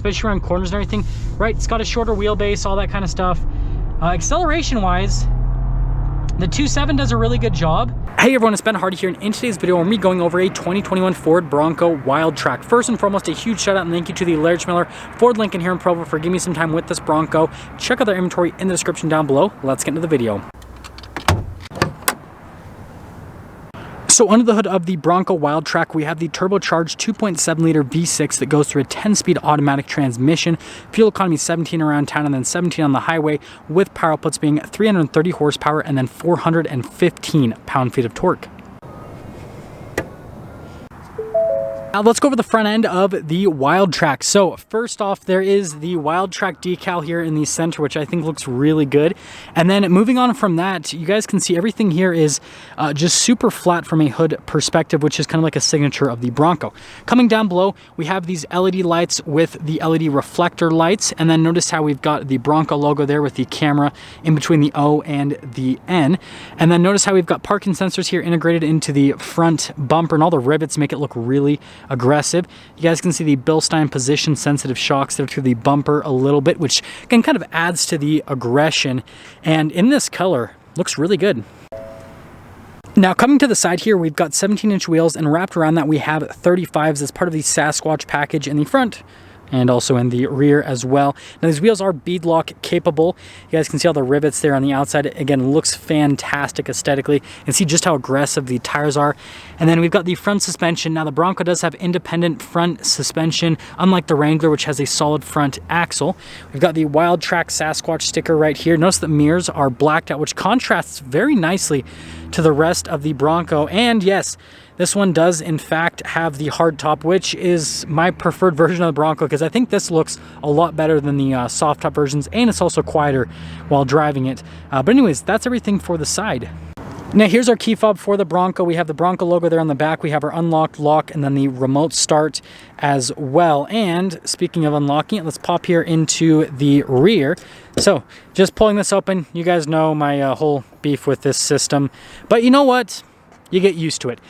especially around corners and everything, right? It's got a shorter wheelbase, all that kind of stuff. Acceleration wise, the 2.7 does a really good job. Hey everyone, it's Ben Hardy here, and in today's video we're going over a 2021 Ford Bronco Wildtrak. First and foremost, a huge shout out and thank you to the Larry Miller Ford Lincoln here in Provo for giving me some time with this Bronco. Check out their inventory in the description down below. Let's get into the video. So under the hood of the Bronco Wildtrak, we have the turbocharged 2.7 liter V6 that goes through a 10-speed automatic transmission. Fuel economy 17 around town and then 17 on the highway, with power outputs being 330 horsepower and then 415 pound-feet of torque. Now let's go over the front end of the Wildtrak. So first off, there is the Wildtrak decal here in the center, which I think looks really good. And then moving on from that, you guys can see everything here is just super flat from a hood perspective, which is kind of like a signature of the Bronco. Coming down below, we have these LED lights with the LED reflector lights. And then notice how we've got the Bronco logo there with the camera in between the O and the N. And then notice how we've got parking sensors here integrated into the front bumper, and all the rivets make it look really aggressive. You guys can see the Bilstein position sensitive shocks there through the bumper a little bit, which again kind of adds to the aggression, and in this color looks really good. Now coming to the side here, we've got 17-inch wheels, and wrapped around that we have 35s as part of the Sasquatch package in the front and also in the rear as well. Now these wheels are beadlock capable. You guys can see all the rivets there on the outside. Again, looks fantastic aesthetically. You can see just how aggressive the tires are. And then we've got the front suspension. Now the Bronco does have independent front suspension, unlike the Wrangler, which has a solid front axle. We've got the Wildtrak Sasquatch sticker right here. Notice the mirrors are blacked out, which contrasts very nicely to the rest of the Bronco. And yes, this one does in fact have the hardtop, which is my preferred version of the Bronco because I think this looks a lot better than the soft top versions, and it's also quieter while driving it. But anyways, that's everything for the side. Now here's our key fob for the Bronco. We have the Bronco logo there on the back. We have our unlocked lock and then the remote start as well. And speaking of unlocking it, let's pop here into the rear. So just pulling this open, you guys know my whole beef with this system, but you know what? You get used to it.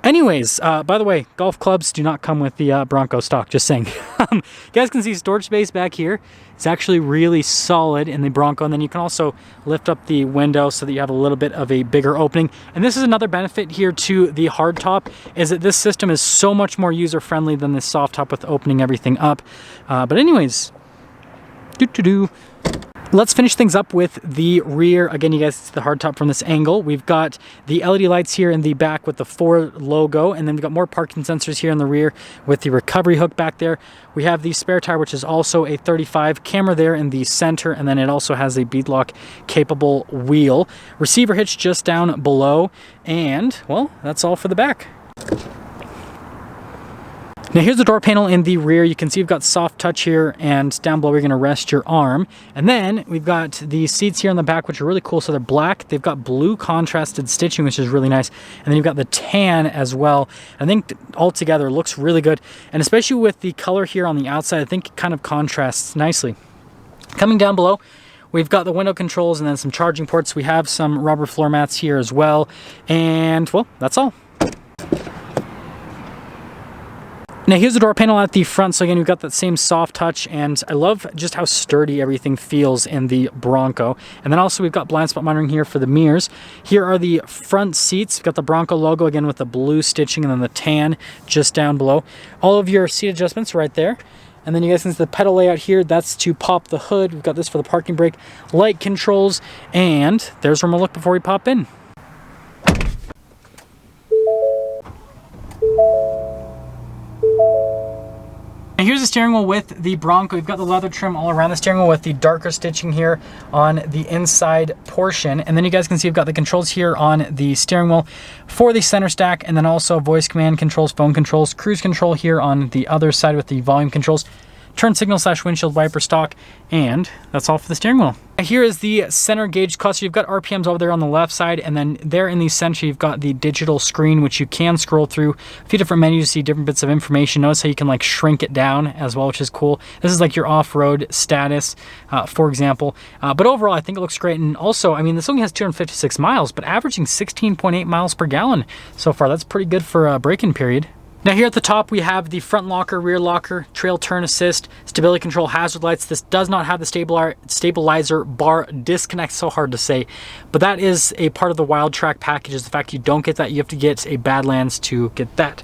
Anyways, by the way, golf clubs do not come with the Bronco stock, just saying. You guys can see storage space back here. It's actually really solid in the Bronco, and then you can also lift up the window so that you have a little bit of a bigger opening. And this is another benefit here to the hardtop, is that this system is so much more user-friendly than the soft top with opening everything up. But anyways, let's finish things up with the rear. Again, you guys see the hardtop from this angle. We've got the LED lights here in the back with the Ford logo, and then we've got more parking sensors here in the rear with the recovery hook back there. We have the spare tire, which is also a 35, camera there in the center, and then it also has a beadlock capable wheel. Receiver hitch just down below, and well, that's all for the back. Now here's the door panel in the rear. You can see we've got soft touch here, and down below you're going to rest your arm. And then we've got the seats here in the back, which are really cool. So they're black. They've got blue contrasted stitching, which is really nice. And then you've got the tan as well. I think altogether it looks really good. And especially with the color here on the outside, I think it kind of contrasts nicely. Coming down below, we've got the window controls and then some charging ports. We have some rubber floor mats here as well. And well, that's all. Now here's the door panel at the front. So again, we've got that same soft touch, and I love just how sturdy everything feels in the Bronco. And then also we've got blind spot monitoring here for the mirrors. Here are the front seats. We've got the Bronco logo again with the blue stitching and then the tan just down below. All of your seat adjustments right there. And then you guys can see the pedal layout here. That's to pop the hood. We've got this for the parking brake, light controls, and there's where we'll look before we pop in. And here's the steering wheel with the Bronco. We've got the leather trim all around the steering wheel with the darker stitching here on the inside portion. And then you guys can see we've got the controls here on the steering wheel for the center stack, and then also voice command controls, phone controls, cruise control here on the other side with the volume controls. turn signal / windshield wiper stock, and that's all for the steering wheel. Here is the center gauge cluster. You've got RPMs over there on the left side, and then there in the center you've got the digital screen, which you can scroll through a few different menus to see different bits of information. Notice how you can like shrink it down as well, which is cool. This is like your off-road status, for example. But overall, I think it looks great. And also, I mean, this only has 256 miles, but averaging 16.8 miles per gallon so far. That's pretty good for a break-in period. Now here at the top, we have the front locker, rear locker, trail turn assist, stability control, hazard lights. This does not have the stabilizer bar disconnect, so hard to say, but that is a part of the Wildtrak package. Is the fact you don't get that, you have to get a Badlands to get that.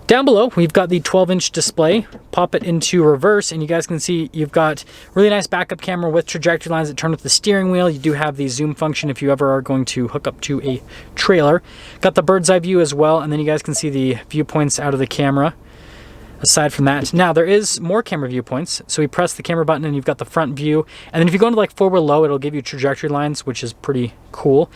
Down below, we've got the 12-inch display. Pop it into reverse, and you guys can see you've got really nice backup camera with trajectory lines that turn with the steering wheel. You do have the zoom function if you ever are going to hook up to a trailer. Got the bird's eye view as well, and then you guys can see the viewpoints out of the camera. Aside from that, now there is more camera viewpoints. So we press the camera button and you've got the front view. And then if you go into like forward low, it'll give you trajectory lines, which is pretty cool.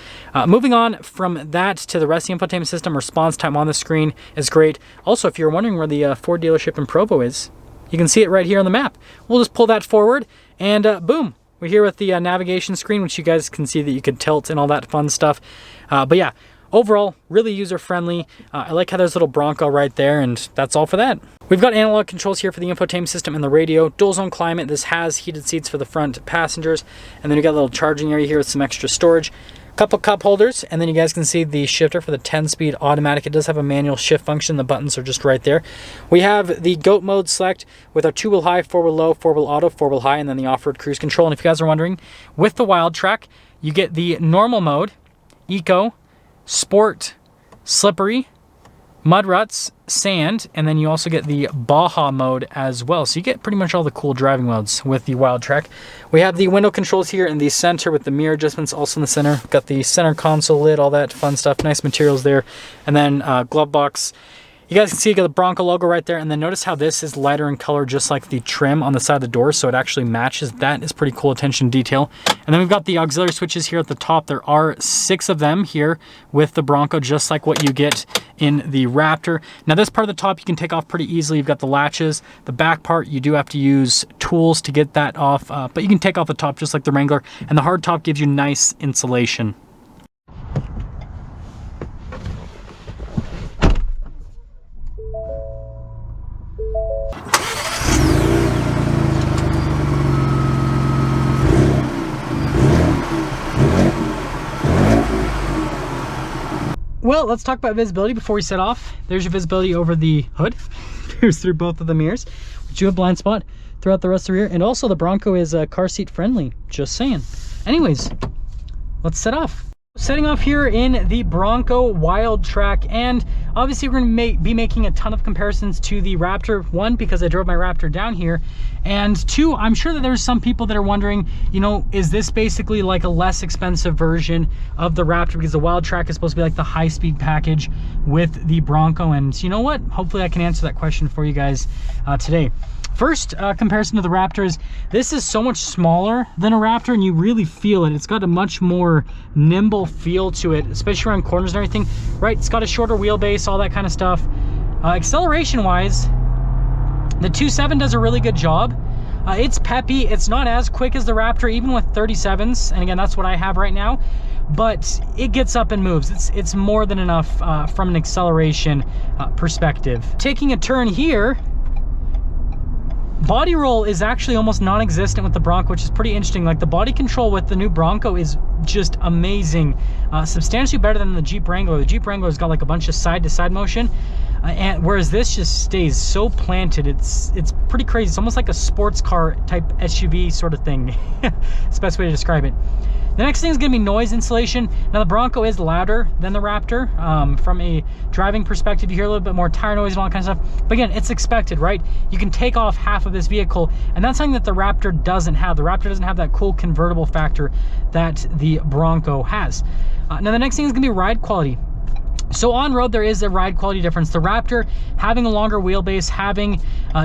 Moving on from that to the rest of the infotainment system, response time on the screen is great. Also, if you're wondering where the Ford dealership in Provo is, you can see it right here on the map. We'll just pull that forward and boom, we're here with the navigation screen, which you guys can see that you could tilt and all that fun stuff. But yeah, overall, really user-friendly. I like how there's a little Bronco right there, and that's all for that. We've got analog controls here for the infotainment system and the radio. Dual zone climate. This has heated seats for the front passengers. And then we got a little charging area here with some extra storage. Couple cup holders, and then you guys can see the shifter for the 10-speed automatic. It does have a manual shift function. The buttons are just right there. We have the GOAT mode select with our 2-wheel high, 4-wheel low, 4-wheel auto, 4-wheel high, and then the off-road cruise control. And if you guys are wondering, with the Wildtrak, you get the normal mode, eco, sport, slippery, mud ruts, sand, and then you also get the Baja mode as well. So you get pretty much all the cool driving modes with the Wildtrak. We have the window controls here in the center with the mirror adjustments also in the center. Got the center console lid, all that fun stuff. Nice materials there. And then glove box. You guys can see you got the Bronco logo right there, and then notice how this is lighter in color just like the trim on the side of the door, so it actually matches. That is pretty cool attention to detail. And then we've got the auxiliary switches here at the top. There are 6 of them here with the Bronco, just like what you get in the Raptor. Now this part of the top you can take off pretty easily. You've got the latches. The back part you do have to use tools to get that off, but you can take off the top just like the Wrangler, and the hard top gives you nice insulation. Well, let's talk about visibility before we set off. There's your visibility over the hood. Here's through both of the mirrors, which you have blind spot throughout the rest of the rear. And also the Bronco is car seat friendly, just saying. Anyways, let's set off. Setting off here in the Bronco Wildtrak, and obviously we're going to be making a ton of comparisons to the Raptor. 1, because I drove my Raptor down here, and 2, I'm sure that there's some people that are wondering, you know, is this basically like a less expensive version of the Raptor, because the Wildtrak is supposed to be like the high-speed package with the Bronco? And you know what, hopefully I can answer that question for you guys today. First comparison to the Raptor is this is so much smaller than a Raptor, and you really feel it. It's got a much more nimble feel to it, especially around corners and everything, right? It's got a shorter wheelbase, all that kind of stuff. Acceleration wise, the 2.7 does a really good job. It's peppy. It's not as quick as the Raptor, even with 37s, and again, that's what I have right now, but it gets up and moves. It's more than enough from an acceleration perspective. Taking a turn here, body roll is actually almost non-existent with the Bronco, which is pretty interesting. Like the body control with the new Bronco is just amazing. Substantially better than the Jeep Wrangler. The Jeep Wrangler has got like a bunch of side-to-side motion, and whereas this just stays so planted. It's pretty crazy. It's almost like a sports car type SUV sort of thing. It's the best way to describe it. The next thing is going to be noise insulation. Now the Bronco is louder than the Raptor. From a driving perspective, you hear a little bit more tire noise and all that kind of stuff. But again, it's expected, right? You can take off half of this vehicle, and that's something that the Raptor doesn't have. The Raptor doesn't have that cool convertible factor that the Bronco has. Now the next thing is going to be ride quality. So on road, there is a ride quality difference. The Raptor, having a longer wheelbase, having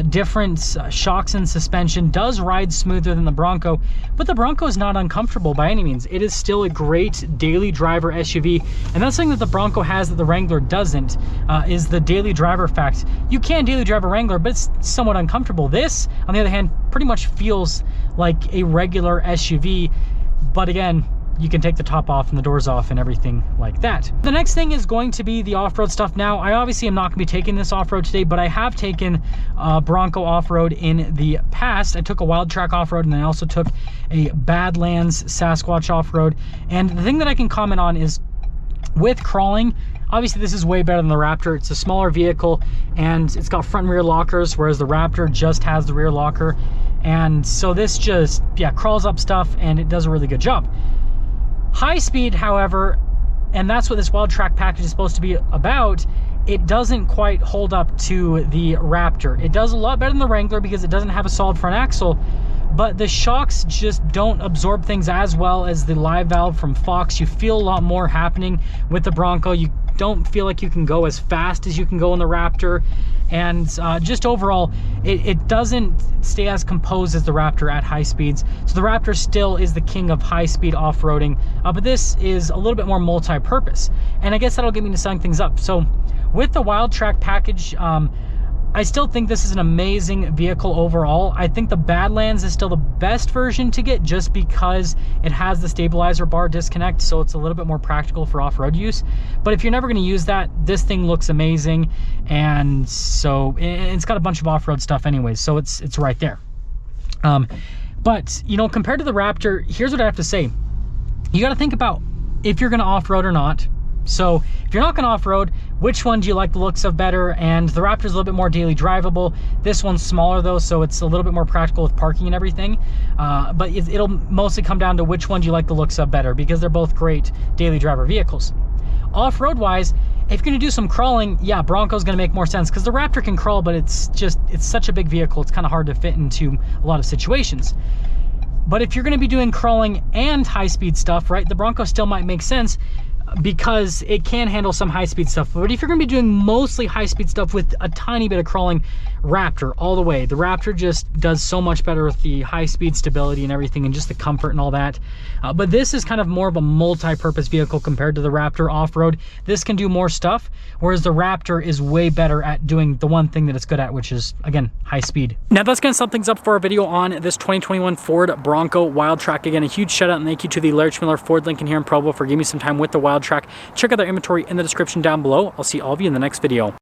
different shocks and suspension, does ride smoother than the Bronco, but the Bronco is not uncomfortable by any means. It is still a great daily driver SUV, and that's something that the Bronco has that the Wrangler doesn't, is the daily driver fact. You can daily drive a Wrangler, but it's somewhat uncomfortable. This, on the other hand, pretty much feels like a regular SUV, but again, you can take the top off and the doors off and everything like that. The next thing is going to be the off-road stuff. Now, I obviously am not going to be taking this off-road today, but I have taken Bronco off-road in the past. I took a Wildtrak off-road, and then I also took a Badlands Sasquatch off-road. And the thing that I can comment on is with crawling, Obviously, this is way better than the Raptor. It's a smaller vehicle, and it's got front and rear lockers, whereas the Raptor just has the rear locker. And so this just, yeah, crawls up stuff, and it does a really good job. High speed, however, and that's what this Wildtrak package is supposed to be about, it doesn't quite hold up to the Raptor. It does a lot better than the Wrangler because it doesn't have a solid front axle, but the shocks just don't absorb things as well as the live valve from Fox. You feel a lot more happening with the Bronco. You don't feel like you can go as fast as you can go in the Raptor, and just overall it doesn't stay as composed as the Raptor at high speeds. So the Raptor still is the king of high speed off-roading, but this is a little bit more multi-purpose, and I guess that'll get me to selling things up. So with the Wildtrak package, I still think this is an amazing vehicle overall. I think the Badlands is still the best version to get just because it has the stabilizer bar disconnect, so it's a little bit more practical for off-road use. But if you're never going to use that, this thing looks amazing, and so it's got a bunch of off-road stuff anyways, so it's right there. But you know, compared to the Raptor, here's what I have to say. You got to think about if you're going to off-road or not. So if you're not going to off-road, which one do you like the looks of better? And the Raptor's a little bit more daily drivable. This one's smaller though, so it's a little bit more practical with parking and everything. But it'll mostly come down to which one do you like the looks of better, because they're both great daily driver vehicles. Off-road wise, if you're going to do some crawling, yeah, Bronco's going to make more sense, because the Raptor can crawl, but it's such a big vehicle, it's kind of hard to fit into a lot of situations. But if you're going to be doing crawling and high-speed stuff, right, the Bronco still might make sense, because it can handle some high-speed stuff. But if you're going to be doing mostly high-speed stuff with a tiny bit of crawling, Raptor all the way. The Raptor just does so much better with the high-speed stability and everything, and just the comfort and all that. But this is kind of more of a multi-purpose vehicle compared to the Raptor off-road. This can do more stuff, whereas the Raptor is way better at doing the one thing that it's good at, which is, again, high speed. Now that's going to sum things up for our video on this 2021 Ford Bronco Wildtrak. Again, a huge shout out and thank you to the Larry Miller Ford Lincoln here in Provo for giving me some time with the Wildtrak. Check out their inventory in the description down below. I'll see all of you in the next video.